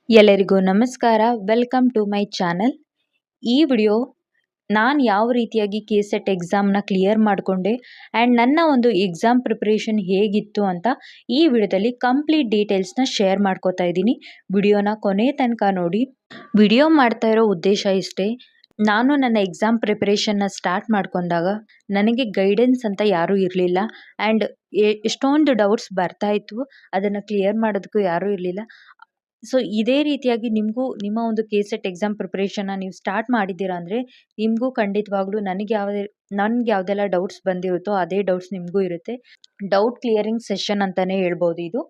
ಎಲ್ಲರಿಗೂ ನಮಸ್ಕಾರ. Welcome to my channel. ಈ ವಿಡಿಯೋ ನಾನು ಯಾವ ರೀತಿಯಾಗಿ ಕೆಸೆಟ್ ಎಕ್ಸಾಮ್ನ ಕ್ಲಿಯರ್ ಮಾಡಿಕೊಂಡೆ ಆ್ಯಂಡ್ ನನ್ನ ಒಂದು ಎಕ್ಸಾಮ್ ಪ್ರಿಪ್ರೇಷನ್ ಹೇಗಿತ್ತು ಅಂತ ಈ ವಿಡಿಯೋದಲ್ಲಿ ಕಂಪ್ಲೀಟ್ ಡೀಟೇಲ್ಸ್ನ ಶೇರ್ ಮಾಡ್ಕೋತಾ ಇದ್ದೀನಿ. ವಿಡಿಯೋನ ಕೊನೆ ತನಕ ನೋಡಿ. ವಿಡಿಯೋ ಮಾಡ್ತಾ ಇರೋ ಉದ್ದೇಶ ಇಷ್ಟೇ. ನಾನು ನನ್ನ ಎಕ್ಸಾಮ್ ಪ್ರಿಪ್ರೇಷನ್ನ ಸ್ಟಾರ್ಟ್ ಮಾಡ್ಕೊಂಡಾಗ ನನಗೆ ಗೈಡೆನ್ಸ್ ಅಂತ ಯಾರೂ ಇರಲಿಲ್ಲ ಆ್ಯಂಡ್ ಎಷ್ಟೊಂದು ಡೌಟ್ಸ್ ಬರ್ತಾಯಿತ್ತು. ಅದನ್ನು ಕ್ಲಿಯರ್ ಮಾಡೋದಕ್ಕೂ ಯಾರೂ ಇರಲಿಲ್ಲ. ಸೊ ಇದೇ ರೀತಿಯಾಗಿ ನಿಮಗೂ ನಿಮ್ಮ ಒಂದು ಕೆಸೆಟ್ ಎಕ್ಸಾಮ್ ಪ್ರಿಪ್ರೇಷನ್ನ ನೀವು ಸ್ಟಾರ್ಟ್ ಮಾಡಿದ್ದೀರಾ ಅಂದರೆ ನಿಮಗೂ ಖಂಡಿತವಾಗ್ಲೂ ನನಗೆ ಯಾವುದೆಲ್ಲ ಡೌಟ್ಸ್ ಬಂದಿರುತ್ತೋ ಅದೇ ಡೌಟ್ಸ್ ನಿಮಗೂ ಇರುತ್ತೆ. ಡೌಟ್ ಕ್ಲಿಯರಿಂಗ್ ಸೆಷನ್ ಅಂತಲೇ ಹೇಳ್ಬೋದು ಇದು.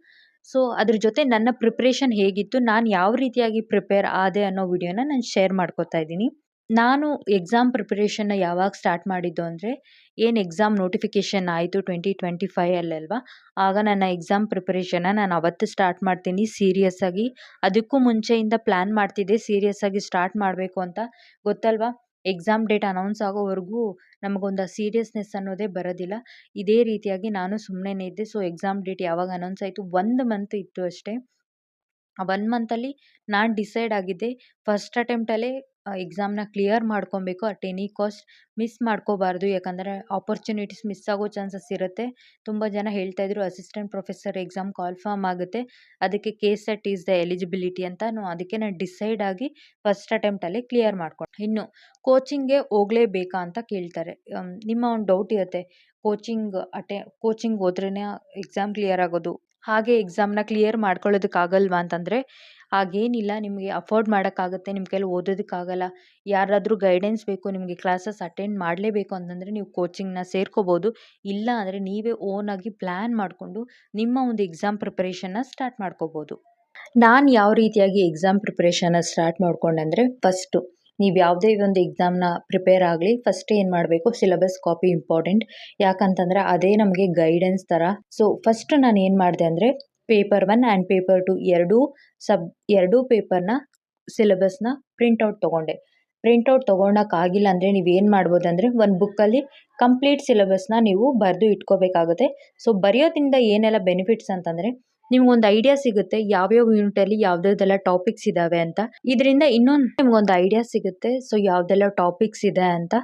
ಸೊ ಅದ್ರ ಜೊತೆ ನನ್ನ ಪ್ರಿಪ್ರೇಷನ್ ಹೇಗಿತ್ತು, ನಾನು ಯಾವ ರೀತಿಯಾಗಿ ಪ್ರಿಪೇರ್ ಆದೆ ಅನ್ನೋ ವಿಡಿಯೋನ ನಾನು ಶೇರ್ ಮಾಡ್ಕೋತಾ ಇದ್ದೀನಿ. ನಾನು ಎಕ್ಸಾಮ್ ಪ್ರಿಪರೇಷನ್ನ ಯಾವಾಗ ಸ್ಟಾರ್ಟ್ ಮಾಡಿದ್ದು ಅಂದರೆ ಏನು ಎಕ್ಸಾಮ್ ನೋಟಿಫಿಕೇಷನ್ ಆಯಿತು 2025 ಅಲ್ವಾ, ಆಗ ನನ್ನ ಎಕ್ಸಾಮ್ ಪ್ರಿಪರೇಷನ್ನ ನಾನು ಅವತ್ತು ಸ್ಟಾರ್ಟ್ ಮಾಡ್ತೀನಿ ಸೀರಿಯಸ್ ಆಗಿ. ಅದಕ್ಕೂ ಮುಂಚೆಯಿಂದ ಪ್ಲ್ಯಾನ್ ಮಾಡ್ತಿದ್ದೆ ಸೀರಿಯಸ್ ಆಗಿ ಸ್ಟಾರ್ಟ್ ಮಾಡಬೇಕು ಅಂತ. ಗೊತ್ತಲ್ವಾ, ಎಕ್ಸಾಮ್ ಡೇಟ್ ಅನೌನ್ಸ್ ಆಗೋವರೆಗೂ ನಮಗೊಂದು ಸೀರಿಯಸ್ನೆಸ್ ಅನ್ನೋದೇ ಬರೋದಿಲ್ಲ. ಇದೇ ರೀತಿಯಾಗಿ ನಾನು ಸುಮ್ಮನೆ ಇದ್ದೆ. ಸೊ ಎಕ್ಸಾಮ್ ಡೇಟ್ ಯಾವಾಗ ಅನೌನ್ಸ್ ಆಯಿತು 1 ಮಂತ್ ಇತ್ತು ಅಷ್ಟೇ. ಆ 1 ಮಂತಲ್ಲಿ ನಾನು ಡಿಸೈಡ್ ಆಗಿದ್ದೆ ಫಸ್ಟ್ ಅಟೆಂಪ್ಟಲ್ಲೇ ಎಕ್ಸಾಮ್ನ ಕ್ಲಿಯರ್ ಮಾಡ್ಕೊಬೇಕು ಅಟ್ ಎನಿ ಕಾಸ್ಟ್. ಮಿಸ್ ಮಾಡ್ಕೋಬಾರ್ದು, ಯಾಕಂದರೆ ಆಪರ್ಚುನಿಟೀಸ್ ಮಿಸ್ ಆಗೋ ಚಾನ್ಸಸ್ ಇರುತ್ತೆ. ತುಂಬ ಜನ ಹೇಳ್ತಾಯಿದ್ರು ಅಸಿಸ್ಟೆಂಟ್ ಪ್ರೊಫೆಸರ್ ಎಕ್ಸಾಮ್ ಕಾಲ್ಫರ್ಮ್ ಆಗುತ್ತೆ, ಅದಕ್ಕೆ ಕೆಸೆಟ್ ಈಸ್ ದ ಎಲಿಜಿಬಿಲಿಟಿ ಅಂತ. ಅದಕ್ಕೆ ನಾನು ಡಿಸೈಡ್ ಆಗಿ ಫಸ್ಟ್ ಅಟೆಂಪ್ಟಲ್ಲೇ ಕ್ಲಿಯರ್ ಮಾಡ್ಕೊಂಡೆ. ಇನ್ನು ಕೋಚಿಂಗ್ಗೆ ಹೋಗಲೇಬೇಕಾ ಅಂತ ಕೇಳ್ತಾರೆ. ನಿಮ್ಮ ಒಂದು ಡೌಟ್ ಇರುತ್ತೆ, ಕೋಚಿಂಗ್ ಹೋದ್ರೇ ಎಕ್ಸಾಮ್ ಕ್ಲಿಯರ್ ಆಗೋದು, ಹಾಗೆ ಎಕ್ಸಾಮ್ನ ಕ್ಲಿಯರ್ ಮಾಡ್ಕೊಳ್ಳೋದಕ್ಕಾಗಲ್ವಾ ಅಂತಂದರೆ ಹಾಗೇನಿಲ್ಲ. ನಿಮಗೆ ಅಫೋರ್ಡ್ ಮಾಡೋಕ್ಕಾಗುತ್ತೆ, ನಿಮ್ಮ ಕೈಲಿ ಓದೋದಕ್ಕಾಗಲ್ಲ, ಯಾರಾದರೂ ಗೈಡೆನ್ಸ್ ಬೇಕು, ನಿಮಗೆ ಕ್ಲಾಸಸ್ ಅಟೆಂಡ್ ಮಾಡಲೇಬೇಕು ಅಂತಂದರೆ ನೀವು ಕೋಚಿಂಗ್ನ ಸೇರ್ಕೋಬೋದು. ಇಲ್ಲ ಅಂದರೆ ನೀವೇ ಓನಾಗಿ ಪ್ಲ್ಯಾನ್ ಮಾಡಿಕೊಂಡು ನಿಮ್ಮ ಒಂದು ಎಕ್ಸಾಮ್ ಪ್ರಿಪರೇಷನ್ನ ಸ್ಟಾರ್ಟ್ ಮಾಡ್ಕೋಬೋದು. ನಾನು ಯಾವ ರೀತಿಯಾಗಿ ಎಕ್ಸಾಮ್ ಪ್ರಿಪರೇಷನ್ನ ಸ್ಟಾರ್ಟ್ ಮಾಡ್ಕೊಂಡೆ ಅಂದರೆ, ಫಸ್ಟು ನೀವು ಯಾವುದೇ ಒಂದು ಎಕ್ಸಾಮ್ನ ಪ್ರಿಪೇರ್ ಆಗಲಿ, ಫಸ್ಟ್ ಏನು ಮಾಡಬೇಕು, ಸಿಲೆಬಸ್ ಕಾಪಿ ಇಂಪಾರ್ಟೆಂಟ್. ಯಾಕಂತಂದರೆ ಅದೇ ನಮಗೆ ಗೈಡೆನ್ಸ್ ಥರ. ಸೊ ಫಸ್ಟ್ ನಾನು ಏನು ಮಾಡಿದೆ ಅಂದರೆ ಪೇಪರ್ 1 ಆ್ಯಂಡ್ ಪೇಪರ್ 2 ಎರಡೂ ಪೇಪರ್ನ ಸಿಲೆಬಸ್ನ ಪ್ರಿಂಟೌಟ್ ತೊಗೊಂಡೆ. ಪ್ರಿಂಟೌಟ್ ತೊಗೊಳಕ್ಕಾಗಿಲ್ಲ ಅಂದರೆ ನೀವೇನು ಮಾಡ್ಬೋದಂದರೆ ಒಂದು ಬುಕ್ಕಲ್ಲಿ ಕಂಪ್ಲೀಟ್ ಸಿಲೆಬಸ್ನ ನೀವು ಬರೆದು ಇಟ್ಕೋಬೇಕಾಗುತ್ತೆ. ಸೊ ಬರೆಯೋದ್ರಿಂದ ಏನೆಲ್ಲ ಬೆನಿಫಿಟ್ಸ್ ಅಂತಂದರೆ ನಿಮ್ಗೊಂದು ಐಡಿಯಾ ಸಿಗುತ್ತೆ ಯಾವ್ಯಾವ ಯೂನಿಟಲ್ಲಿ ಯಾವುದೆಲ್ಲ ಟಾಪಿಕ್ಸ್ ಇದ್ದಾವೆ ಅಂತ. ಇದರಿಂದ ಇನ್ನೊಂದು ನಿಮ್ಗೊಂದು ಐಡಿಯಾ ಸಿಗುತ್ತೆ ಸೊ ಯಾವುದೆಲ್ಲ ಟಾಪಿಕ್ಸ್ ಇದೆ ಅಂತ.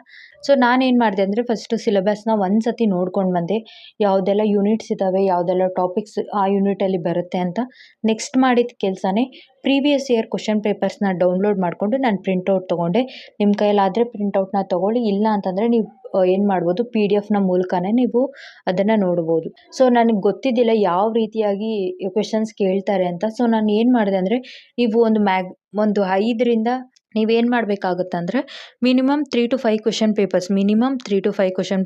ಸೊ ನಾನೇನು ಮಾಡಿದೆ ಅಂದರೆ ಫಸ್ಟು ಸಿಲೆಬಸ್ನ ಒಂದು ಸತಿ ನೋಡ್ಕೊಂಡು ಬಂದೆ, ಯಾವುದೆಲ್ಲ ಯೂನಿಟ್ಸ್ ಇದ್ದಾವೆ, ಯಾವುದೆಲ್ಲ ಟಾಪಿಕ್ಸ್ ಆ ಯೂನಿಟಲ್ಲಿ ಬರುತ್ತೆ ಅಂತ. ನೆಕ್ಸ್ಟ್ ಮಾಡಿದ ಕೆಲಸನೇ ಪ್ರೀವಿಯಸ್ ಇಯರ್ ಕ್ವಶನ್ ಪೇಪರ್ಸ್ನ ಡೌನ್ಲೋಡ್ ಮಾಡಿಕೊಂಡು ನಾನು ಪ್ರಿಂಟೌಟ್ ತೊಗೊಂಡೆ. ನಿಮ್ಮ ಕೈಲಾದರೆ ಪ್ರಿಂಟೌಟ್ನ ತೊಗೊಳ್ಳಿ, ಇಲ್ಲ ಅಂತಂದರೆ ನೀವು ಏನು ಮಾಡ್ಬೋದು, PDF ಮೂಲಕನೇ ನೀವು ಅದನ್ನು ನೋಡ್ಬೋದು. ಸೊ ನನಗೆ ಗೊತ್ತಿದ್ದಿಲ್ಲ ಯಾವ ರೀತಿಯಾಗಿ ಕ್ವೆಶನ್ಸ್ ಕೇಳ್ತಾರೆ ಅಂತ. ಸೊ ನಾನು ಏನು ಮಾಡಿದೆ ಅಂದರೆ ನೀವು ಒಂದು 5ರಿಂದ ನೀವೇನು ಮಾಡಬೇಕಾಗುತ್ತಂದರೆ ಮಿನಿಮಮ್ 3 to 5 ಕ್ವೆಶನ್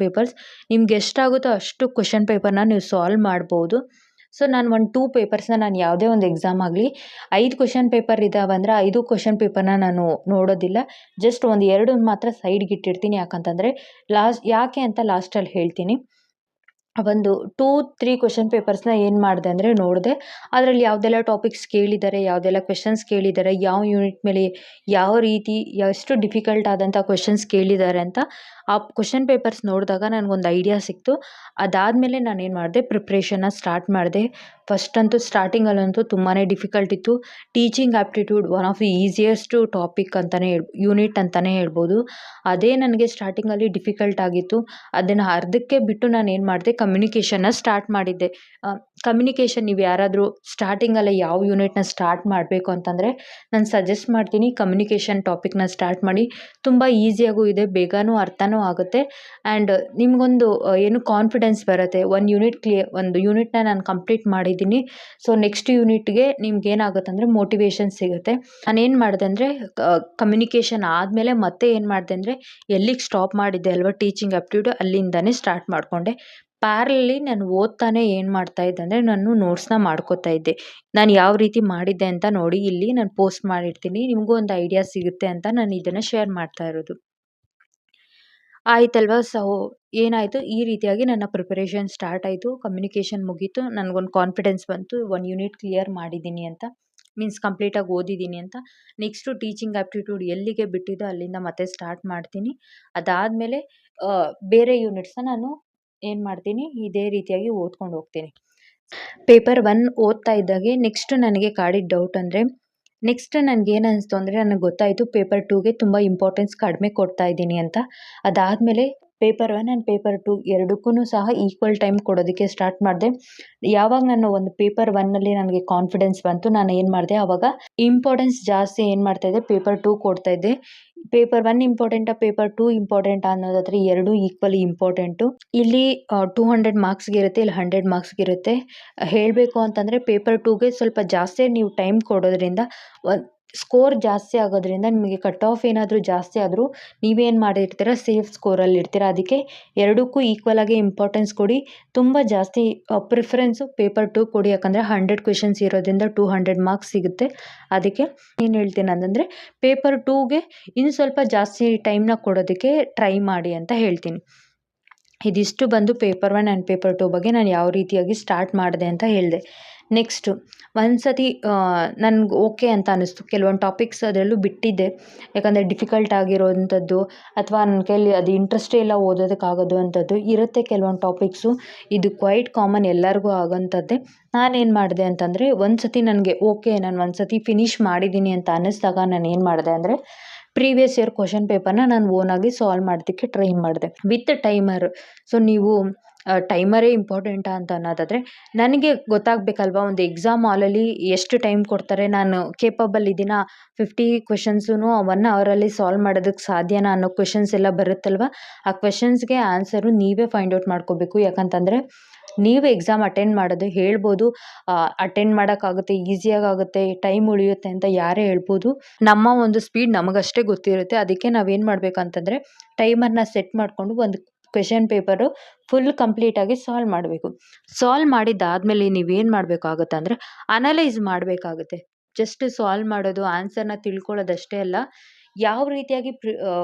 ಪೇಪರ್ಸ್ ನಿಮ್ಗೆ ಎಷ್ಟಾಗುತ್ತೋ ಅಷ್ಟು ಕ್ವೆಶನ್ ಪೇಪರ್ನ ನೀವು ಸಾಲ್ವ್ ಮಾಡ್ಬೋದು. ಸೊ ನಾನು ಒಂದು 2 ಪೇಪರ್ಸ್ನ ನಾನು ಯಾವುದೇ ಒಂದು ಎಕ್ಸಾಮ್ ಆಗಲಿ 5 ಕ್ವೆಶನ್ ಪೇಪರ್ ಇದ್ದಾವೆ ಅಂದರೆ 5 ಕ್ವೆಶನ್ ಪೇಪರ್ನ ನಾನು ನೋಡೋದಿಲ್ಲ, ಜಸ್ಟ್ ಒಂದು 2 ಮಾತ್ರ ಸೈಡ್ಗೆ ಇಟ್ಟಿರ್ತೀನಿ. ಯಾಕಂತಂದರೆ ಯಾಕೆ ಅಂತ ಲಾಸ್ಟಲ್ಲಿ ಹೇಳ್ತೀನಿ. ಒಂದು 2-3 ಕ್ವೆಶನ್ ಪೇಪರ್ಸ್ನ ಏನು ಮಾಡಿದೆ ಅಂದರೆ ನೋಡಿದೆ, ಅದರಲ್ಲಿ ಯಾವುದೆಲ್ಲ ಟಾಪಿಕ್ಸ್ ಕೇಳಿದ್ದಾರೆ, ಯಾವುದೆಲ್ಲ ಕ್ವೆಶನ್ಸ್ ಕೇಳಿದ್ದಾರೆ, ಯಾವ ಯೂನಿಟ್ ಮೇಲೆ ಯಾವ ರೀತಿ ಎಷ್ಟು ಡಿಫಿಕಲ್ಟ್ ಆದಂಥ ಕ್ವೆಶನ್ಸ್ ಕೇಳಿದ್ದಾರೆ ಅಂತ ಆ ಕ್ವೆಶನ್ ಪೇಪರ್ಸ್ ನೋಡಿದಾಗ ನನಗೊಂದು ಐಡಿಯಾ ಸಿಕ್ತು. ಅದಾದಮೇಲೆ ನಾನೇನು ಮಾಡಿದೆ, ಪ್ರಿಪ್ರೇಷನ್ನ ಸ್ಟಾರ್ಟ್ ಮಾಡಿದೆ. ಫಸ್ಟಂತೂ ಸ್ಟಾರ್ಟಿಂಗಲ್ಲಂತೂ ತುಂಬಾ ಡಿಫಿಕಲ್ಟ್ ಇತ್ತು. Teaching aptitude one of the easiest topic ಅಂತಲೇ ಯೂನಿಟ್ ಅಂತಲೇ ಹೇಳ್ಬೋದು. ಅದೇ ನನಗೆ ಸ್ಟಾರ್ಟಿಂಗಲ್ಲಿ ಡಿಫಿಕಲ್ಟ್ ಆಗಿತ್ತು. ಅದನ್ನು ಅರ್ಧಕ್ಕೆ ಬಿಟ್ಟು ನಾನು ಏನು ಮಾಡಿದೆ, ಕಮ್ಯುನಿಕೇಷನ್ನ ಸ್ಟಾರ್ಟ್ ಮಾಡಿದ್ದೆ. ಕಮ್ಯುನಿಕೇಷನ್ ನೀವು ಯಾರಾದರೂ ಸ್ಟಾರ್ಟಿಂಗಲ್ಲೇ ಯಾವ ಯೂನಿಟ್ನ ಸ್ಟಾರ್ಟ್ ಮಾಡಬೇಕು ಅಂತಂದರೆ ನಾನು ಸಜೆಸ್ಟ್ ಮಾಡ್ತೀನಿ ಕಮ್ಯುನಿಕೇಷನ್ ಟಾಪಿಕ್ನ ಸ್ಟಾರ್ಟ್ ಮಾಡಿ. ತುಂಬ ಈಸಿಯಾಗೂ ಇದೆ, ಬೇಗನೂ ಅರ್ಥನೂ ಆಗುತ್ತೆ ಆ್ಯಂಡ್ ನಿಮಗೊಂದು ಏನು ಕಾನ್ಫಿಡೆನ್ಸ್ ಬರುತ್ತೆ. ಒಂದು ಯೂನಿಟ್ನ ನಾನು ಕಂಪ್ಲೀಟ್ ಮಾಡಿದ್ದೀನಿ, ಸೊ ನೆಕ್ಸ್ಟ್ ಯೂನಿಟ್ಗೆ ನಿಮ್ಗೇನಾಗುತ್ತೆ ಅಂದರೆ ಮೋಟಿವೇಶನ್ ಸಿಗುತ್ತೆ. ನಾನೇನು ಮಾಡಿದೆ ಅಂದರೆ ಕಮ್ಯುನಿಕೇಷನ್ ಆದಮೇಲೆ ಮತ್ತೆ ಏನು ಮಾಡಿದೆ ಅಂದರೆ ಎಲ್ಲಿಗೆ ಸ್ಟಾಪ್ ಮಾಡಿದ್ದೆ ಅಲ್ವಾ ಟೀಚಿಂಗ್ ಆ್ಯಪ್ಟಿಟ್ಯೂಡ್, ಅಲ್ಲಿಂದನೇ ಸ್ಟಾರ್ಟ್ ಮಾಡಿಕೊಂಡೆ. ಪ್ಯಾರಲಲ್ಲಿ ನಾನು ಓದ್ತಾನೆ ಏನು ಮಾಡ್ತಾಯಿದ್ದೆ ಅಂದರೆ ನಾನು ನೋಟ್ಸ್ನ ಮಾಡ್ಕೋತಾ ಇದ್ದೆ. ನಾನು ಯಾವ ರೀತಿ ಮಾಡಿದ್ದೆ ಅಂತ ನೋಡಿ ಇಲ್ಲಿ ನಾನು ಪೋಸ್ಟ್ ಮಾಡಿರ್ತೀನಿ, ನಿಮಗೂ ಒಂದು ಐಡಿಯಾ ಸಿಗುತ್ತೆ ಅಂತ ನಾನು ಇದನ್ನು ಶೇರ್ ಮಾಡ್ತಾ ಇರೋದು. ಆಯ್ತಲ್ವಾ. ಸೊ ಏನಾಯಿತು, ಈ ರೀತಿಯಾಗಿ ನನ್ನ ಪ್ರಿಪರೇಷನ್ ಸ್ಟಾರ್ಟ್ ಆಯಿತು. ಕಮ್ಯುನಿಕೇಷನ್ ಮುಗೀತು, ನನಗೊಂದು ಕಾನ್ಫಿಡೆನ್ಸ್ ಬಂತು, 1 ಯೂನಿಟ್ ಕ್ಲಿಯರ್ ಮಾಡಿದ್ದೀನಿ ಅಂತ, ಮೀನ್ಸ್ ಕಂಪ್ಲೀಟಾಗಿ ಓದಿದ್ದೀನಿ ಅಂತ. ನೆಕ್ಸ್ಟು ಟೀಚಿಂಗ್ ಆ್ಯಪ್ಟಿಟ್ಯೂಡ್ ಎಲ್ಲಿಗೆ ಬಿಟ್ಟಿದ್ದೋ ಅಲ್ಲಿಂದ ಮತ್ತೆ ಸ್ಟಾರ್ಟ್ ಮಾಡ್ತೀನಿ. ಅದಾದಮೇಲೆ ಬೇರೆ ಯೂನಿಟ್ಸ್ನ ನಾನು ಏನು ಮಾಡ್ತೀನಿ, ಇದೇ ರೀತಿಯಾಗಿ ಓದ್ಕೊಂಡು ಹೋಗ್ತೀನಿ. ಪೇಪರ್ 1 ಓದ್ತಾ ಇದ್ದಾಗೆ ನೆಕ್ಸ್ಟ್ ನನಗೆ ಕಾಡಿದ ಡೌಟ್ ಅಂದರೆ ನೆಕ್ಸ್ಟ್ ನನಗೇನು ಅನಿಸ್ತು ಅಂದರೆ ನನಗೆ ಗೊತ್ತಾಯಿತು ಪೇಪರ್ 2ಗೆ ತುಂಬ ಇಂಪಾರ್ಟೆನ್ಸ್ ಕಡಿಮೆ ಕೊಡ್ತಾ ಇದ್ದೀನಿ ಅಂತ. ಅದಾದಮೇಲೆ ಪೇಪರ್ 1 ಆ್ಯಂಡ್ ಪೇಪರ್ 2 ಎರಡಕ್ಕೂ ಸಹ ಈಕ್ವಲ್ ಟೈಮ್ ಕೊಡೋದಕ್ಕೆ ಸ್ಟಾರ್ಟ್ ಮಾಡಿದೆ. ಯಾವಾಗ ನಾನು ಒಂದು ಪೇಪರ್ 1ನಲ್ಲಿ ನನಗೆ ಕಾನ್ಫಿಡೆನ್ಸ್ ಬಂತು, ನಾನು ಏನು ಮಾಡಿದೆ ಆವಾಗ ಇಂಪಾರ್ಟೆನ್ಸ್ ಜಾಸ್ತಿ ಏನು ಮಾಡ್ತಾಯಿದ್ದೆ ಪೇಪರ್ 2 ಕೊಡ್ತಾಯಿದ್ದೆ. ಪೇಪರ್ 1 ಇಂಪಾರ್ಟೆಂಟಾ ಪೇಪರ್ 2 ಇಂಪಾರ್ಟೆಂಟಾ ಅನ್ನೋದಾದರೆ ಎರಡೂ ಈಕ್ವಲಿ ಇಂಪಾರ್ಟೆಂಟು. ಇಲ್ಲಿ 200 ಮಾರ್ಕ್ಸ್ಗೆ ಇರುತ್ತೆ, ಇಲ್ಲಿ 100 ಮಾರ್ಕ್ಸ್ಗೆ ಇರುತ್ತೆ. ಹೇಳಬೇಕು ಅಂತಂದರೆ ಪೇಪರ್ 2ಗೆ ಸ್ವಲ್ಪ ಜಾಸ್ತಿ ನೀವು ಟೈಮ್ ಕೊಡೋದ್ರಿಂದ ಸ್ಕೋರ್ ಜಾಸ್ತಿ ಆಗೋದ್ರಿಂದ ನಿಮಗೆ ಕಟ್ ಆಫ್ ಏನಾದರೂ ಜಾಸ್ತಿ ಆದರೂ ನೀವೇನು ಮಾಡಿರ್ತೀರ ಸೇಫ್ ಸ್ಕೋರಲ್ಲಿ ಇರ್ತೀರ. ಅದಕ್ಕೆ ಎರಡಕ್ಕೂ ಈಕ್ವಲ್ ಆಗಿ ಇಂಪಾರ್ಟೆನ್ಸ್ ಕೊಡಿ. ತುಂಬ ಜಾಸ್ತಿ ಪ್ರಿಫರೆನ್ಸು ಪೇಪರ್ 2 ಕೊಡಿ. ಯಾಕಂದರೆ 100 ಕ್ವೆಶನ್ಸ್ ಇರೋದ್ರಿಂದ 200 ಮಾರ್ಕ್ಸ್ ಸಿಗುತ್ತೆ. ಅದಕ್ಕೆ ಏನು ಹೇಳ್ತೀನಿ ಅಂತಂದರೆ ಪೇಪರ್ 2ಗೆ ಇನ್ನು ಸ್ವಲ್ಪ ಜಾಸ್ತಿ ಟೈಮ್ನ ಕೊಡೋದಕ್ಕೆ ಟ್ರೈ ಮಾಡಿ ಅಂತ ಹೇಳ್ತೀನಿ. ಇದಿಷ್ಟು ಬಂದು ಪೇಪರ್ 1 ಆ್ಯಂಡ್ ಪೇಪರ್ 2 ಬಗ್ಗೆ ನಾನು ಯಾವ ರೀತಿಯಾಗಿ ಸ್ಟಾರ್ಟ್ ಮಾಡಿದೆ ಅಂತ ಹೇಳಿದೆ. ನೆಕ್ಸ್ಟು ಒಂದು ಸತಿ ನನಗೆ ಓಕೆ ಅಂತ ಅನ್ನಿಸ್ತು. ಕೆಲವೊಂದು ಟಾಪಿಕ್ಸ್ ಅದರಲ್ಲೂ ಬಿಟ್ಟಿದ್ದೆ, ಯಾಕಂದರೆ ಡಿಫಿಕಲ್ಟ್ ಆಗಿರೋವಂಥದ್ದು ಅಥವಾ ನನ್ನ ಕೈಲಿ ಅದು ಇಂಟ್ರೆಸ್ಟೇ ಇಲ್ಲ ಓದೋದಕ್ಕಾಗೋದು ಅಂಥದ್ದು ಇರುತ್ತೆ ಕೆಲವೊಂದು ಟಾಪಿಕ್ಸು. ಇದು ಕ್ವೈಟ್ ಕಾಮನ್, ಎಲ್ಲರಿಗೂ ಆಗೋಂಥದ್ದೇ. ನಾನೇನು ಮಾಡಿದೆ ಅಂತಂದರೆ ಒಂದು ಸತಿ ನನಗೆ ಓಕೆ ನಾನು ಒಂದು ಸತಿ ಫಿನಿಷ್ ಮಾಡಿದ್ದೀನಿ ಅಂತ ಅನ್ನಿಸ್ದಾಗ ನಾನು ಏನು ಮಾಡಿದೆ ಅಂದರೆ ಪ್ರೀವಿಯಸ್ ಇಯರ್ ಕ್ವಶನ್ ಪೇಪರ್ನ ನಾನು ಓನಾಗಿ ಸಾಲ್ವ್ ಮಾಡೋದಕ್ಕೆ ಟ್ರೈ ಮಾಡಿದೆ ವಿತ್ ಟೈಮರ್. ಸೊ ನೀವು ಟೈಮರೇ ಇಂಪಾರ್ಟೆಂಟಾ ಅಂತ ಅನ್ನೋದಾದರೆ ನನಗೆ ಗೊತ್ತಾಗಬೇಕಲ್ವಾ ಒಂದು ಎಕ್ಸಾಮ್ ಹಾಲಲ್ಲಿ ಎಷ್ಟು ಟೈಮ್ ಕೊಡ್ತಾರೆ, ನಾನು ಕೇಪಬಲ್ ಇದ್ದೀನ 50 ಕ್ವೆಶನ್ಸೂ 1 ಅವರಲ್ಲಿ ಸಾಲ್ವ್ ಮಾಡೋದಕ್ಕೆ ಸಾಧ್ಯನಾ ಅನ್ನೋ ಕ್ವೆಶನ್ಸ್ ಎಲ್ಲ ಬರುತ್ತಲ್ವ. ಆ ಕ್ವೆಶನ್ಸ್ಗೆ ಆನ್ಸರು ನೀವೇ ಫೈಂಡ್ ಔಟ್ ಮಾಡ್ಕೋಬೇಕು. ಯಾಕಂತಂದರೆ ನೀವು ಎಕ್ಸಾಮ್ ಅಟೆಂಡ್ ಮಾಡೋದು ಹೇಳ್ಬೋದು, ಅಟೆಂಡ್ ಮಾಡೋಕ್ಕಾಗುತ್ತೆ, ಈಸಿಯಾಗುತ್ತೆ, ಟೈಮ್ ಉಳಿಯುತ್ತೆ ಅಂತ ಯಾರೇ ಹೇಳ್ಬೋದು. ನಮ್ಮ ಒಂದು ಸ್ಪೀಡ್ ನಮಗಷ್ಟೇ ಗೊತ್ತಿರುತ್ತೆ. ಅದಕ್ಕೆ ನಾವೇನು ಮಾಡಬೇಕಂತಂದರೆ ಟೈಮರ್ನ ಸೆಟ್ ಮಾಡಿಕೊಂಡು ಒಂದು ಕ್ವೆಶನ್ ಪೇಪರು ಫುಲ್ ಕಂಪ್ಲೀಟಾಗಿ ಸಾಲ್ವ್ ಮಾಡಬೇಕು. ಸಾಲ್ವ್ ಮಾಡಿದ್ದಾದಮೇಲೆ ನೀವೇನು ಮಾಡಬೇಕಾಗುತ್ತೆ ಅಂದರೆ ಅನಲೈಸ್ ಮಾಡಬೇಕಾಗುತ್ತೆ. ಜಸ್ಟ್ ಸಾಲ್ವ್ ಮಾಡೋದು, ಆನ್ಸರ್ನ ತಿಳ್ಕೊಳ್ಳೋದಷ್ಟೇ ಅಲ್ಲ, ಯಾವ ರೀತಿಯಾಗಿ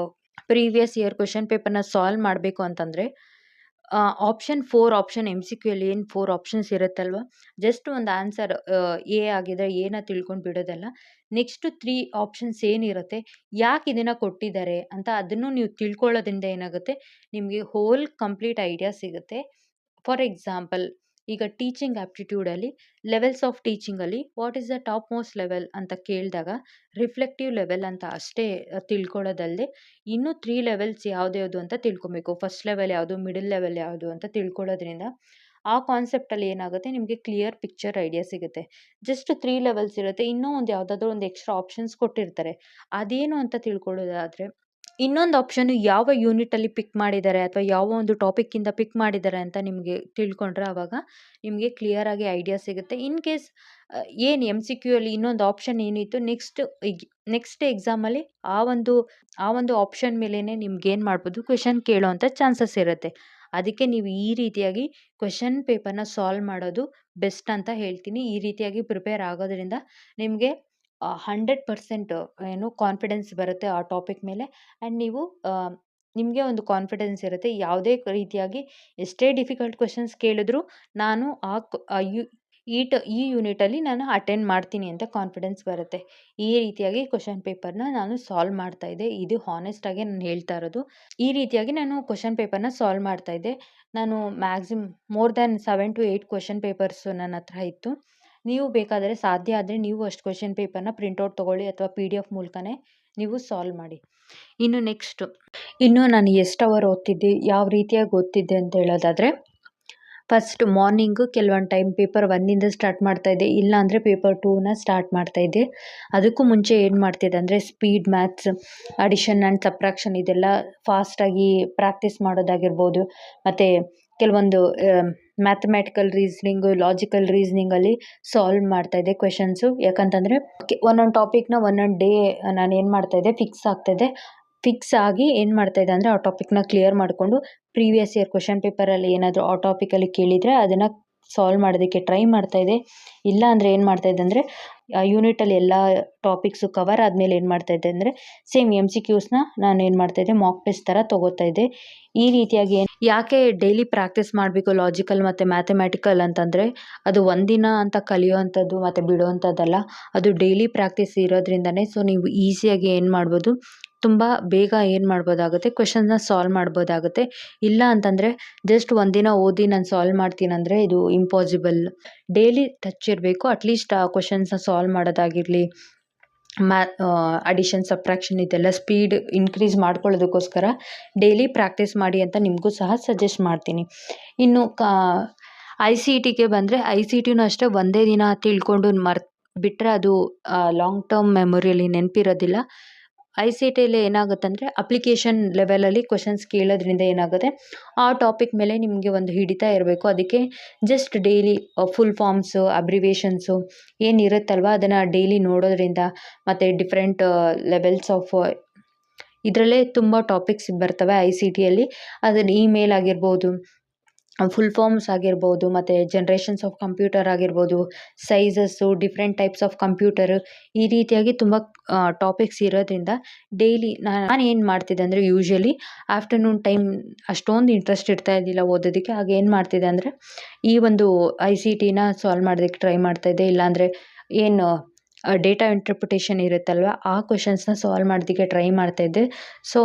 ಪ್ರೀವಿಯಸ್ ಇಯರ್ ಕ್ವೆಶನ್ ಪೇಪರ್ನ ಸಾಲ್ವ್ ಮಾಡಬೇಕು ಅಂತಂದರೆ ಆಪ್ಷನ್ 4 ಆಪ್ಷನ್ MCQ ಅಲ್ಲಿ ಏನು 4 ಆಪ್ಷನ್ಸ್ ಇರುತ್ತಲ್ವ, ಜಸ್ಟ್ ಒಂದು ಆನ್ಸರ್ ಎ ಆಗಿದ್ರೆ ಎನ ತಿಳ್ಕೊಂಡು ಬಿಡೋದಲ್ಲ. ನೆಕ್ಸ್ಟ್ 3 ಆಪ್ಷನ್ಸ್ ಏನಿರುತ್ತೆ, ಯಾಕೆ ಇದನ್ನು ಕೊಟ್ಟಿದ್ದಾರೆ ಅಂತ ಅದನ್ನು ನೀವು ತಿಳ್ಕೊಳ್ಳೋದ್ರಿಂದ ಏನಾಗುತ್ತೆ ನಿಮಗೆ ಹೋಲ್ ಕಂಪ್ಲೀಟ್ ಐಡಿಯಾ ಸಿಗುತ್ತೆ. ಫಾರ್ ಎಕ್ಸಾಂಪಲ್ ಈಗ ಟೀಚಿಂಗ್ ಆಪ್ಟಿಟ್ಯೂಡಲ್ಲಿ ಲೆವೆಲ್ಸ್ ಆಫ್ ಟೀಚಿಂಗಲ್ಲಿ what is the topmost level ಅಂತ ಕೇಳಿದಾಗ ರಿಫ್ಲೆಕ್ಟಿವ್ ಲೆವೆಲ್ ಅಂತ ಅಷ್ಟೇ ತಿಳ್ಕೊಳ್ಳೋದಲ್ಲದೆ ಇನ್ನೂ 3 ಲೆವೆಲ್ಸ್ ಯಾವ್ದು ಅಂತ ತಿಳ್ಕೊಬೇಕು. ಫಸ್ಟ್ ಲೆವೆಲ್ ಯಾವುದು, ಮಿಡಲ್ ಲೆವೆಲ್ ಯಾವುದು ಅಂತ ತಿಳ್ಕೊಳ್ಳೋದ್ರಿಂದ ಆ ಕಾನ್ಸೆಪ್ಟಲ್ಲಿ ಏನಾಗುತ್ತೆ ನಿಮಗೆ ಕ್ಲಿಯರ್ ಪಿಕ್ಚರ್ ಐಡಿಯಾ ಸಿಗುತ್ತೆ. ಜಸ್ಟ್ 3 ಲೆವೆಲ್ಸ್ ಇರುತ್ತೆ, ಇನ್ನೂ ಒಂದು ಯಾವುದಾದ್ರೂ ಒಂದು ಎಕ್ಸ್ಟ್ರಾ ಆಪ್ಷನ್ಸ್ ಕೊಟ್ಟಿರ್ತಾರೆ, ಅದೇನು ಅಂತ ತಿಳ್ಕೊಳ್ಳೋದಾದರೆ ಇನ್ನೊಂದು ಆಪ್ಷನ್ನು ಯಾವ ಯೂನಿಟಲ್ಲಿ ಪಿಕ್ ಮಾಡಿದ್ದಾರೆ ಅಥವಾ ಯಾವ ಒಂದು ಟಾಪಿಕ್ಕಿಂದ ಪಿಕ್ ಮಾಡಿದ್ದಾರೆ ಅಂತ ನಿಮಗೆ ತಿಳ್ಕೊಂಡ್ರೆ ಆವಾಗ ನಿಮಗೆ ಕ್ಲಿಯರಾಗಿ ಐಡಿಯಾ ಸಿಗುತ್ತೆ. ಇನ್ ಕೇಸ್ ಏನು MCQ ಅಲ್ಲಿ ಇನ್ನೊಂದು ಆಪ್ಷನ್ ಏನಿತ್ತು ನೆಕ್ಸ್ಟ್ ಎಕ್ಸಾಮಲ್ಲಿ ಆ ಒಂದು ಆಪ್ಷನ್ ಮೇಲೇ ನಿಮ್ಗೇನು ಮಾಡ್ಬೋದು ಕ್ವೆಶನ್ ಕೇಳೋವಂಥ ಚಾನ್ಸಸ್ ಇರುತ್ತೆ. ಅದಕ್ಕೆ ನೀವು ಈ ರೀತಿಯಾಗಿ ಕ್ವೆಶನ್ ಪೇಪರ್ನ ಸಾಲ್ವ್ ಮಾಡೋದು ಬೆಸ್ಟ್ ಅಂತ ಹೇಳ್ತೀನಿ. ಈ ರೀತಿಯಾಗಿ ಪ್ರಿಪೇರ್ ಆಗೋದ್ರಿಂದ ನಿಮಗೆ 100% ಏನು ಕಾನ್ಫಿಡೆನ್ಸ್ ಬರುತ್ತೆ ಆ ಟಾಪಿಕ್ ಮೇಲೆ. ಆ್ಯಂಡ್ ನೀವು ನಿಮಗೆ ಒಂದು ಕಾನ್ಫಿಡೆನ್ಸ್ ಇರುತ್ತೆ, ಯಾವುದೇ ರೀತಿಯಾಗಿ ಎಷ್ಟೇ ಡಿಫಿಕಲ್ಟ್ ಕ್ವೆಶನ್ಸ್ ಕೇಳಿದ್ರು ನಾನು ಈ ಯೂನಿಟಲ್ಲಿ ನಾನು ಅಟೆಂಡ್ ಮಾಡ್ತೀನಿ ಅಂತ ಕಾನ್ಫಿಡೆನ್ಸ್ ಬರುತ್ತೆ. ಈ ರೀತಿಯಾಗಿ ಕ್ವೆಶನ್ ಪೇಪರ್ನ ನಾನು ಸಾಲ್ವ್ ಮಾಡ್ತಾಯಿದ್ದೆ. ಇದು ಹಾನೆಸ್ಟಾಗಿ ನಾನು ಹೇಳ್ತಾ ಇರೋದು. ಈ ರೀತಿಯಾಗಿ ನಾನು ಕ್ವೆಶನ್ ಪೇಪರ್ನ ಸಾಲ್ವ್ ಮಾಡ್ತಾಯಿದ್ದೆ. ನಾನು maximum more than 7 to 8 question papers ನನ್ನ ಹತ್ರ ಇತ್ತು. ನೀವು ಬೇಕಾದರೆ ಸಾಧ್ಯ ಆದರೆ ನೀವು ಅಷ್ಟು ಕ್ವೆಶನ್ ಪೇಪರ್ನ ಪ್ರಿಂಟೌಟ್ ತೊಗೊಳ್ಳಿ ಅಥವಾ PDF ಮೂಲಕನೇ ನೀವು ಸಾಲ್ವ್ ಮಾಡಿ. ಇನ್ನು ನಾನು ಎಷ್ಟು ಅವರ್ ಓದ್ತಿದ್ದೆ, ಯಾವ ರೀತಿಯಾಗಿ ಓದ್ತಿದ್ದೆ ಅಂತ ಹೇಳೋದಾದರೆ ಫಸ್ಟ್ ಮಾರ್ನಿಂಗು ಕೆಲವೊಂದು ಟೈಮ್ ಪೇಪರ್ 1ಇಂದ ಸ್ಟಾರ್ಟ್ ಮಾಡ್ತಾಯಿದ್ದೆ, ಇಲ್ಲಾಂದರೆ ಪೇಪರ್ 2ನ ಸ್ಟಾರ್ಟ್ ಮಾಡ್ತಾಯಿದ್ದೆ. ಅದಕ್ಕೂ ಮುಂಚೆ ಏನು ಮಾಡ್ತಿದ್ದೆ ಅಂದರೆ speed maths, addition and subtraction ಇದೆಲ್ಲ ಫಾಸ್ಟಾಗಿ ಪ್ರಾಕ್ಟೀಸ್ ಮಾಡೋದಾಗಿರ್ಬೋದು. ಮತ್ತು ಕೆಲವೊಂದು ಮ್ಯಾಥಮೆಟಿಕಲ್ ರೀಸ್ನಿಂಗು, ಲಾಜಿಕಲ್ ರೀಸ್ನಿಂಗಲ್ಲಿ ಸಾಲ್ವ್ ಮಾಡ್ತಾಯಿದ್ದೆ ಕ್ವೆಶನ್ಸು. ಯಾಕಂತಂದರೆ ಒಂದೊಂದು ಟಾಪಿಕ್ನ ಒಂದೊಂದು ಡೇ ನಾನು ಏನು ಮಾಡ್ತಾಯಿದ್ದೆ ಫಿಕ್ಸ್ ಆಗಿ ಏನು ಮಾಡ್ತಾಯಿದ್ದೆ ಅಂದರೆ ಆ ಟಾಪಿಕ್ನ ಕ್ಲಿಯರ್ ಮಾಡಿಕೊಂಡು ಪ್ರೀವಿಯಸ್ ಇಯರ್ ಕ್ವೆಶನ್ ಪೇಪರಲ್ಲಿ ಏನಾದರೂ ಆ ಟಾಪಿಕಲ್ಲಿ ಕೇಳಿದರೆ ಅದನ್ನು ಸಾಲ್ವ್ ಮಾಡೋದಕ್ಕೆ ಟ್ರೈ ಮಾಡ್ತಾಯಿದ್ದೆ. ಇಲ್ಲ ಅಂದರೆ ಏನು ಮಾಡ್ತಾಯಿದ್ದೆ ಅಂದರೆ ಯೂನಿಟಲ್ಲಿ ಎಲ್ಲ ಟಾಪಿಕ್ಸು ಕವರ್ ಆದಮೇಲೆ ಏನು ಮಾಡ್ತಾಯಿದ್ದೆ ಅಂದರೆ ಸೇಮ್ MCQಸ್ನ ನಾನು ಏನು ಮಾಡ್ತಾಯಿದ್ದೆ ಮಾಕ್ ಟೆಸ್ಟ್ ಥರ ತೊಗೋತಾಯಿದ್ದೆ. ಈ ರೀತಿಯಾಗಿ ಯಾಕೆ ಡೈಲಿ ಪ್ರಾಕ್ಟೀಸ್ ಮಾಡಬೇಕು ಲಾಜಿಕಲ್ ಮತ್ತು ಮ್ಯಾಥಮೆಟಿಕಲ್ ಅಂತಂದರೆ ಅದು ಒಂದಿನ ಅಂತ ಕಲಿಯೋವಂಥದ್ದು ಮತ್ತು ಬಿಡುವಂಥದ್ದಲ್ಲ, ಅದು ಡೈಲಿ ಪ್ರಾಕ್ಟೀಸ್ ಇರೋದ್ರಿಂದನೇ. ಸೊ ನೀವು ಈಸಿಯಾಗಿ ಏನು ಮಾಡ್ಬೋದು, ತುಂಬ ಬೇಗ ಏನು ಮಾಡ್ಬೋದಾಗುತ್ತೆ ಕ್ವೆಶನ್ನ ಸಾಲ್ವ್ ಮಾಡ್ಬೋದಾಗುತ್ತೆ. ಇಲ್ಲ ಅಂತಂದರೆ ಜಸ್ಟ್ ಒಂದಿನ ಓದಿ ನಾನು ಸಾಲ್ವ್ ಮಾಡ್ತೀನಂದರೆ ಇದು ಇಂಪಾಸಿಬಲ್. ಡೈಲಿ ಟಚ್ ಇರಬೇಕು, ಅಟ್ಲೀಸ್ಟ್ ಆ ಕ್ವೆಶನ್ಸ್ನ ಸಾಲ್ವ್ ಮಾಡೋದಾಗಿರಲಿ ಅಡಿಷನ್ ಸಬ್ಟ್ರಾಕ್ಷನ್ ಇದೆಲ್ಲ ಸ್ಪೀಡ್ ಇನ್ಕ್ರೀಸ್ ಮಾಡ್ಕೊಳ್ಳೋದಕ್ಕೋಸ್ಕರ ಡೈಲಿ ಪ್ರಾಕ್ಟೀಸ್ ಮಾಡಿ ಅಂತ ನಿಮಗೂ ಸಹ ಸಜೆಸ್ಟ್ ಮಾಡ್ತೀನಿ. ಇನ್ನು ಐ ಸಿ ಟಿಗೆ ಬಂದರೆ ಐ ಸಿ ಟಿನೂ ಅಷ್ಟೇ ಒಂದೇ ದಿನ ತಿಳ್ಕೊಂಡು ಬಿಟ್ಟರೆ ಅದು ಲಾಂಗ್ ಟರ್ಮ್ ಮೆಮೊರಿಯಲ್ಲಿ ನೆನಪಿರೋದಿಲ್ಲ. ಐ ಸಿ ಟಿಯಲ್ಲಿ ಏನಾಗುತ್ತೆ ಅಂದರೆ ಅಪ್ಲಿಕೇಶನ್ ಲೆವೆಲಲ್ಲಿ ಕ್ವಶನ್ಸ್ ಕೇಳೋದ್ರಿಂದ ಏನಾಗುತ್ತೆ, ಆ ಟಾಪಿಕ್ ಮೇಲೆ ನಿಮಗೆ ಒಂದು ಹಿಡಿತ ಇರಬೇಕು. ಅದಕ್ಕೆ ಜಸ್ಟ್ ಡೈಲಿ ಫುಲ್ ಫಾರ್ಮ್ಸು, ಅಬ್ರಿವೇಷನ್ಸು ಏನಿರುತ್ತಲ್ವ ಅದನ್ನು ಡೈಲಿ ನೋಡೋದ್ರಿಂದ ಮತ್ತು ಡಿಫ್ರೆಂಟ್ ಲೆವೆಲ್ಸ್ ಆಫ್ ಇದರಲ್ಲೇ ತುಂಬ ಟಾಪಿಕ್ಸ್ ಬರ್ತವೆ ಐ ಸಿ ಟಿಯಲ್ಲಿ. ಅದನ್ನು ಇಮೇಲ್ ಆಗಿರ್ಬೋದು, ಫುಲ್ ಫಾರ್ಮ್ಸ್ ಆಗಿರ್ಬೋದು, ಮತ್ತು ಜನ್ರೇಷನ್ಸ್ ಆಫ್ ಕಂಪ್ಯೂಟರ್ ಆಗಿರ್ಬೋದು, sizes, different types of computer, ಈ ರೀತಿಯಾಗಿ ತುಂಬ ಟಾಪಿಕ್ಸ್ ಇರೋದ್ರಿಂದ ಡೈಲಿ ನಾನು ಏನು ಮಾಡ್ತಿದ್ದೆ ಅಂದರೆ ಯೂಶ್ವಲಿ ಆಫ್ಟರ್ನೂನ್ ಟೈಮ್ ಅಷ್ಟೊಂದು ಇಂಟ್ರೆಸ್ಟ್ ಇರ್ತಾ ಇದ್ದಿಲ್ಲ ಓದೋದಕ್ಕೆ. ಆಗ ಏನು ಮಾಡ್ತಿದ್ದೆ ಅಂದರೆ ಈ ಒಂದು ಐ ಸಿ ಟಿನ ಸಾಲ್ವ್ ಮಾಡೋದಕ್ಕೆ ಟ್ರೈ ಮಾಡ್ತಾಯಿದ್ದೆ. ಇಲ್ಲಾಂದರೆ ಏನು ಡೇಟಾ ಇಂಟರ್ಪ್ರಿಟೇಷನ್ ಇರುತ್ತಲ್ವ ಆ ಕ್ವೆಶನ್ಸ್ನ ಸಾಲ್ವ್ ಮಾಡೋದಕ್ಕೆ ಟ್ರೈ ಮಾಡ್ತಾಯಿದ್ದೆ. ಸೊ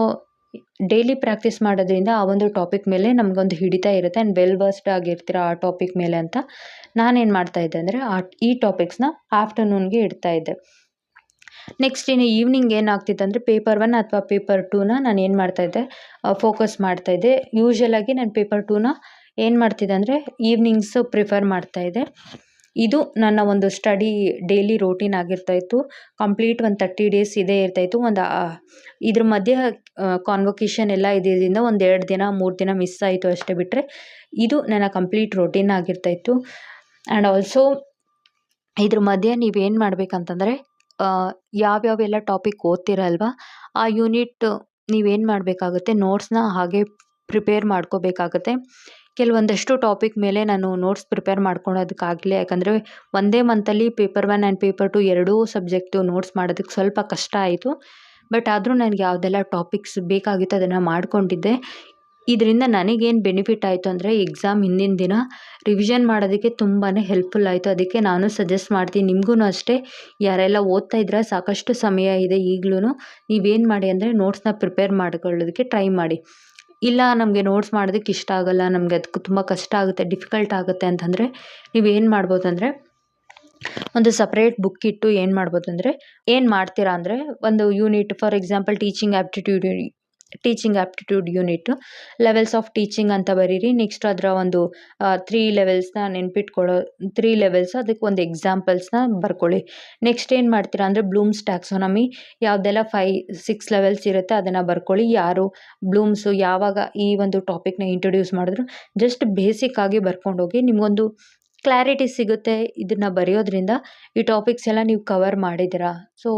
ಡೈಲಿ ಪ್ರಾಕ್ಟೀಸ್ ಮಾಡೋದ್ರಿಂದ ಆ ಒಂದು ಟಾಪಿಕ್ ಮೇಲೆ ನಮಗೊಂದು ಹಿಡಿತ ಇರುತ್ತೆ ಆ್ಯಂಡ್ ವೆಲ್ ವರ್ಸ್ಡ್ ಆಗಿರ್ತೀರ ಆ ಟಾಪಿಕ್ ಮೇಲೆ ಅಂತ ನಾನೇನು ಮಾಡ್ತಾಯಿದ್ದೆ ಅಂದರೆ ಈ ಟಾಪಿಕ್ಸ್ನ ಆಫ್ಟರ್ನೂನ್ಗೆ ಇಡ್ತಾಯಿದ್ದೆ. ನೆಕ್ಸ್ಟ್ ಇನ್ನು ಈವ್ನಿಂಗ್ ಏನಾಗ್ತಿತ್ತು ಅಂದರೆ ಪೇಪರ್ 1 ಅಥವಾ ಪೇಪರ್ 2ನ ನಾನು ಏನು ಮಾಡ್ತಾಯಿದ್ದೆ, ಫೋಕಸ್ ಮಾಡ್ತಾಯಿದ್ದೆ. ಯೂಶ್ವಲಾಗಿ ನಾನು ಪೇಪರ್ 2ನ ಏನು ಮಾಡ್ತಿದ್ದೆ ಅಂದರೆ ಈವ್ನಿಂಗ್ಸು ಪ್ರಿಫರ್ ಮಾಡ್ತಾಯಿದ್ದೆ. ಇದು ನನ್ನ ಒಂದು ಸ್ಟಡಿ ಡೈಲಿ ರೋಟೀನ್ ಆಗಿರ್ತಾಯಿತ್ತು. ಕಂಪ್ಲೀಟ್ ಒಂದು 30 ಡೇಸ್ ಇದೇ ಇರ್ತಾಯಿತ್ತು. ಇದ್ರ ಮಧ್ಯೆ ಕಾನ್ವೊಕೇಷನ್ ಎಲ್ಲ ಇದ್ದಿದ್ದರಿಂದ ಒಂದು 2 ದಿನ 3 ದಿನ ಮಿಸ್ ಆಯಿತು ಅಷ್ಟೇ. ಬಿಟ್ಟರೆ ಇದು ನನ್ನ ಕಂಪ್ಲೀಟ್ ರೋಟೀನ್ ಆಗಿರ್ತಾಯಿತ್ತು. ಆ್ಯಂಡ್ ಆಲ್ಸೋ ಇದ್ರ ಮಧ್ಯೆ ನೀವೇನು ಮಾಡಬೇಕಂತಂದರೆ ಯಾವ್ಯಾವೆಲ್ಲ ಟಾಪಿಕ್ ಓದ್ತಿರಲ್ವ ಆ ಯೂನಿಟ್ ನೀವೇನು ಮಾಡಬೇಕಾಗುತ್ತೆ, ನೋಟ್ಸ್ನ ಹಾಗೆ ಪ್ರಿಪೇರ್ ಮಾಡ್ಕೋಬೇಕಾಗತ್ತೆ. ಕೆಲವೊಂದಷ್ಟು ಟಾಪಿಕ್ ಮೇಲೆ ನಾನು ನೋಟ್ಸ್ ಪ್ರಿಪೇರ್ ಮಾಡ್ಕೊಳೋದಕ್ಕಾಗಲಿ, ಯಾಕಂದರೆ ಒಂದೇ ಮಂತಲ್ಲಿ ಪೇಪರ್ 1 ಆ್ಯಂಡ್ ಪೇಪರ್ 2 ಎರಡೂ ಸಬ್ಜೆಕ್ಟು ನೋಟ್ಸ್ ಮಾಡೋದಕ್ಕೆ ಸ್ವಲ್ಪ ಕಷ್ಟ ಆಯಿತು. ಬಟ್ ಆದರೂ ನನಗೆ ಯಾವುದೆಲ್ಲ ಟಾಪಿಕ್ಸ್ ಬೇಕಾಗಿತ್ತು ಅದನ್ನು ಮಾಡ್ಕೊಂಡಿದ್ದೆ. ಇದರಿಂದ ನನಗೇನು ಬೆನಿಫಿಟ್ ಆಯಿತು ಅಂದರೆ ಎಕ್ಸಾಮ್ ಹಿಂದಿನ ದಿನ ರಿವಿಷನ್ ಮಾಡೋದಕ್ಕೆ ತುಂಬಾ ಹೆಲ್ಪ್ಫುಲ್ ಆಯಿತು. ಅದಕ್ಕೆ ನಾನು ಸಜೆಸ್ಟ್ ಮಾಡ್ತೀನಿ ನಿಮಗೂ ಅಷ್ಟೇ, ಯಾರೆಲ್ಲ ಓದ್ತಾ ಇದ್ದೀರಾ ಸಾಕಷ್ಟು ಸಮಯ ಇದೆ ಈಗಲೂ, ನೀವೇನು ಮಾಡಿ ಅಂದರೆ ನೋಟ್ಸ್ನ ಪ್ರಿಪೇರ್ ಮಾಡ್ಕೊಳ್ಳೋದಕ್ಕೆ ಟ್ರೈ ಮಾಡಿ. ಇಲ್ಲ ನಮಗೆ ನೋಟ್ಸ್ ಮಾಡೋದಕ್ಕೆ ಇಷ್ಟ ಆಗೋಲ್ಲ, ನಮಗೆ ಅದಕ್ಕೆ ತುಂಬ ಕಷ್ಟ ಆಗುತ್ತೆ, ಡಿಫಿಕಲ್ಟ್ ಆಗುತ್ತೆ ಅಂತಂದರೆ ನೀವೇನು ಮಾಡ್ಬೋದು ಅಂದರೆ ಒಂದು ಸಪ್ರೇಟ್ ಬುಕ್ ಇಟ್ಟು ಏನು ಮಾಡ್ಬೋದು ಅಂದರೆ ಏನು ಮಾಡ್ತೀರಾ ಅಂದರೆ ಒಂದು unit, for example teaching aptitude unit levels of teaching ಅಂತ ಬರೀರಿ. ನೆಕ್ಸ್ಟ್ ಅದರ ಒಂದು 3 ಲೆವೆಲ್ಸ್ನ ನೆನ್ಪಿಟ್ಕೊಳ್ಳೋ 3 ಲೆವೆಲ್ಸ್, ಅದಕ್ಕೆ ಒಂದು ಎಕ್ಸಾಂಪಲ್ಸ್ನ ಬರ್ಕೊಳ್ಳಿ. ನೆಕ್ಸ್ಟ್ ಏನು ಮಾಡ್ತೀರಾ ಅಂದರೆ ಬ್ಲೂಮ್ಸ್ ಟ್ಯಾಕ್ಸಾನಮಿ ಯಾವುದೆಲ್ಲ 5-6 ಲೆವೆಲ್ಸ್ ಇರುತ್ತೆ ಅದನ್ನು ಬರ್ಕೊಳ್ಳಿ. ಯಾರು ಬ್ಲೂಮ್ಸು ಯಾವಾಗ ಈ ಒಂದು ಟಾಪಿಕ್ನ ಇಂಟ್ರೊಡ್ಯೂಸ್ ಮಾಡಿದ್ರು ಜಸ್ಟ್ ಬೇಸಿಕ್ಕಾಗಿ ಬರ್ಕೊಂಡೋಗಿ, ನಿಮಗೊಂದು ಕ್ಲಾರಿಟಿ ಸಿಗುತ್ತೆ. ಇದನ್ನು ಬರೆಯೋದ್ರಿಂದ ಈ ಟಾಪಿಕ್ಸ್ ಎಲ್ಲ ನೀವು ಕವರ್ ಮಾಡಿದ್ದೀರಾ, ಸೊ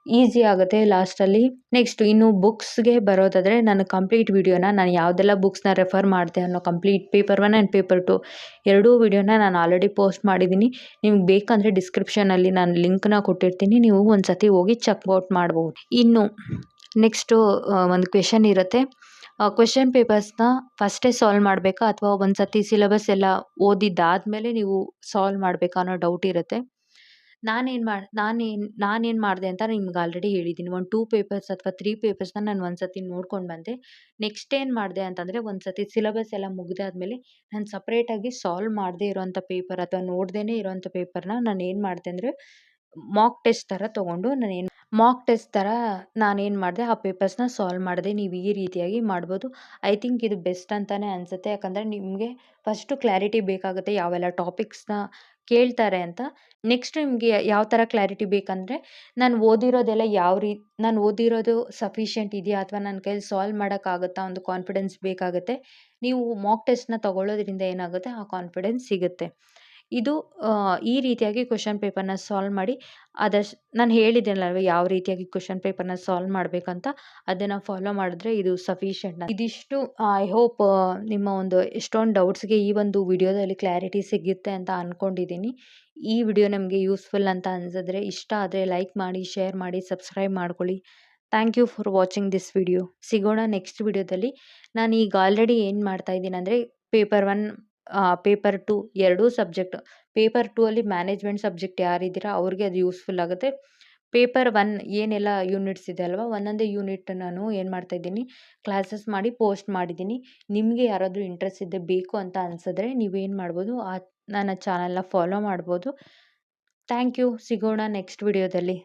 ಈಸಿ ಆಗುತ್ತೆ ಲಾಸ್ಟಲ್ಲಿ. ನೆಕ್ಸ್ಟ್ ಇನ್ನು ಬುಕ್ಸ್ಗೆ ಬರೋದಾದರೆ ನಾನು ಕಂಪ್ಲೀಟ್ ವಿಡಿಯೋನ ನಾನು ಯಾವುದೆಲ್ಲ ಬುಕ್ಸ್ನ ರೆಫರ್ ಮಾಡಿದೆ ಅನ್ನೋ ಕಂಪ್ಲೀಟ್ ಪೇಪರ್ 1 ಆ್ಯಂಡ್ ಪೇಪರ್ 2 ಎರಡೂ ವಿಡಿಯೋನ ನಾನು ಆಲ್ರೆಡಿ ಪೋಸ್ಟ್ ಮಾಡಿದ್ದೀನಿ. ನಿಮ್ಗೆ ಬೇಕಂದರೆ ಡಿಸ್ಕ್ರಿಪ್ಷನಲ್ಲಿ ನಾನು ಲಿಂಕ್ನ ಕೊಟ್ಟಿರ್ತೀನಿ, ನೀವು ಒಂದು ಸತಿ ಹೋಗಿ ಚೆಕ್ಔಟ್ ಮಾಡ್ಬೋದು. ಇನ್ನು ನೆಕ್ಸ್ಟು ಒಂದು ಕ್ವೆಶನ್ ಇರುತ್ತೆ, ಕ್ವೆಶನ್ ಪೇಪರ್ಸ್ನ ಫಸ್ಟೇ ಸಾಲ್ವ್ ಮಾಡಬೇಕಾ ಅಥವಾ ಒಂದು ಸತಿ ಸಿಲೆಬಸ್ ಎಲ್ಲ ಓದಿದ್ದಾದಮೇಲೆ ನೀವು ಸಾಲ್ವ್ ಮಾಡಬೇಕಾ ಅನ್ನೋ ಡೌಟ್ ಇರುತ್ತೆ. ನಾನೇನು ಮಾಡಿದೆ ಅಂತ ನಿಮ್ಗೆ ಆಲ್ರೆಡಿ ಹೇಳಿದ್ದೀನಿ. ಒಂದು 2 ಪೇಪರ್ಸ್ ಅಥವಾ 3 ಪೇಪರ್ಸ್ನ ನಾನು ಒಂದು ಸತಿ ನೋಡ್ಕೊಂಡು ಬಂದೆ. ನೆಕ್ಸ್ಟ್ ಏನು ಮಾಡಿದೆ ಅಂತಂದರೆ ಒಂದು ಸತಿ ಸಿಲೆಬಸ್ ಎಲ್ಲ ಮುಗಿದಾದ್ಮೇಲೆ ನಾನು ಸಪ್ರೇಟಾಗಿ ಸಾಲ್ವ್ ಮಾಡದೇ ಇರೋವಂಥ ಪೇಪರ್ ಅಥವಾ ನೋಡ್ದೇ ಇರೋವಂಥ ಪೇಪರ್ನ ನಾನು ಏನು ಮಾಡಿದೆ ಅಂದರೆ ಮಾಕ್ ಟೆಸ್ಟ್ ಥರ ತೊಗೊಂಡು ನಾನೇನು ಮಾಡಿದೆ ಆ ಪೇಪರ್ಸ್ನ ಸಾಲ್ವ್ ಮಾಡಿದೆ. ನೀವು ಈ ರೀತಿಯಾಗಿ ಮಾಡ್ಬೋದು. ಐ ಥಿಂಕ್ ಇದು ಬೆಸ್ಟ್ ಅಂತಲೇ ಅನಿಸುತ್ತೆ. ಯಾಕಂದರೆ ನಿಮಗೆ ಫಸ್ಟು ಕ್ಲಾರಿಟಿ ಬೇಕಾಗುತ್ತೆ ಯಾವೆಲ್ಲ ಟಾಪಿಕ್ಸ್ನ ಕೇಳ್ತಾರೆ ಅಂತ. ನೆಕ್ಸ್ಟ್ ನಿಮಗೆ ಯಾವ ಥರ ಕ್ಲಾರಿಟಿ ಬೇಕಂದರೆ ನಾನು ಓದಿರೋದು ಸಫಿಷಿಯೆಂಟ್ ಇದೆಯಾ ಅಥವಾ ನನ್ನ ಕೈಯಲ್ಲಿ ಸಾಲ್ವ್ ಮಾಡೋಕ್ಕಾಗುತ್ತಾ, ಒಂದು ಕಾನ್ಫಿಡೆನ್ಸ್ ಬೇಕಾಗುತ್ತೆ. ನೀವು ಮಾಕ್ ಟೆಸ್ಟ್ನ ತೊಗೊಳ್ಳೋದ್ರಿಂದ ಏನಾಗುತ್ತೆ, ಆ ಕಾನ್ಫಿಡೆನ್ಸ್ ಸಿಗುತ್ತೆ. ಇದು ಈ ರೀತಿಯಾಗಿ ಕ್ವೆಶನ್ ಪೇಪರ್ನ ಸಾಲ್ವ್ ಮಾಡಿ ನಾನು ಹೇಳಿದ್ದೇನಲ್ವ ಯಾವ ರೀತಿಯಾಗಿ ಕ್ವೆಶನ್ ಪೇಪರ್ನ ಸಾಲ್ವ್ ಮಾಡಬೇಕಂತ, ಅದನ್ನು ಫಾಲೋ ಮಾಡಿದ್ರೆ ಇದು ಸಫಿಷಿಯೆಂಟ್. ಇದಿಷ್ಟು ಐ ಹೋಪ್ ನಿಮ್ಮ ಒಂದು ಎಷ್ಟೊಂದು ಡೌಟ್ಸ್ಗೆ ಈ ಒಂದು ವಿಡಿಯೋದಲ್ಲಿ ಕ್ಲಾರಿಟಿ ಸಿಗುತ್ತೆ ಅಂತ ಅಂದ್ಕೊಂಡಿದ್ದೀನಿ. ಈ ವಿಡಿಯೋ ನಿಮಗೆ ಯೂಸ್ಫುಲ್ ಅಂತ ಅನಿಸಿದ್ರೆ, ಇಷ್ಟ ಆದರೆ ಲೈಕ್ ಮಾಡಿ, ಶೇರ್ ಮಾಡಿ, ಸಬ್ಸ್ಕ್ರೈಬ್ ಮಾಡ್ಕೊಳ್ಳಿ. Thank you for watching this video. ಸಿಗೋಣ ನೆಕ್ಸ್ಟ್ ವಿಡಿಯೋದಲ್ಲಿ. ನಾನು ಈಗ ಆಲ್ರೆಡಿ ಏನು ಮಾಡ್ತಾಯಿದ್ದೀನಿ ಅಂದರೆ ಪೇಪರ್ 1 ಪೇಪರ್ 2 ಎರಡೂ ಸಬ್ಜೆಕ್ಟ್. ಪೇಪರ್ 2 ಅಲ್ಲಿ ಮ್ಯಾನೇಜ್ಮೆಂಟ್ ಸಬ್ಜೆಕ್ಟ್ ಯಾರಿದ್ದೀರಾ ಅವ್ರಿಗೆ ಅದು ಯೂಸ್ಫುಲ್ ಆಗುತ್ತೆ. ಪೇಪರ್ 1 ಏನೆಲ್ಲ ಯೂನಿಟ್ಸ್ ಇದೆ ಅಲ್ವಾ, ಒಂದೊಂದೇ ಯೂನಿಟ್ ನಾನು ಏನು ಮಾಡ್ತಾಯಿದ್ದೀನಿ, ಕ್ಲಾಸಸ್ ಮಾಡಿ ಪೋಸ್ಟ್ ಮಾಡಿದ್ದೀನಿ. ನಿಮಗೆ ಯಾರಾದರೂ ಇಂಟ್ರೆಸ್ಟ್ ಇದೆ ಬೇಕು ಅಂತ ಅನಿಸಿದ್ರೆ ನೀವೇನು ಮಾಡ್ಬೋದು, ನನ್ನ ಚಾನಲ್ನ ಫಾಲೋ ಮಾಡ್ಬೋದು. Thank you. ಸಿಗೋಣ ನೆಕ್ಸ್ಟ್ ವಿಡಿಯೋದಲ್ಲಿ.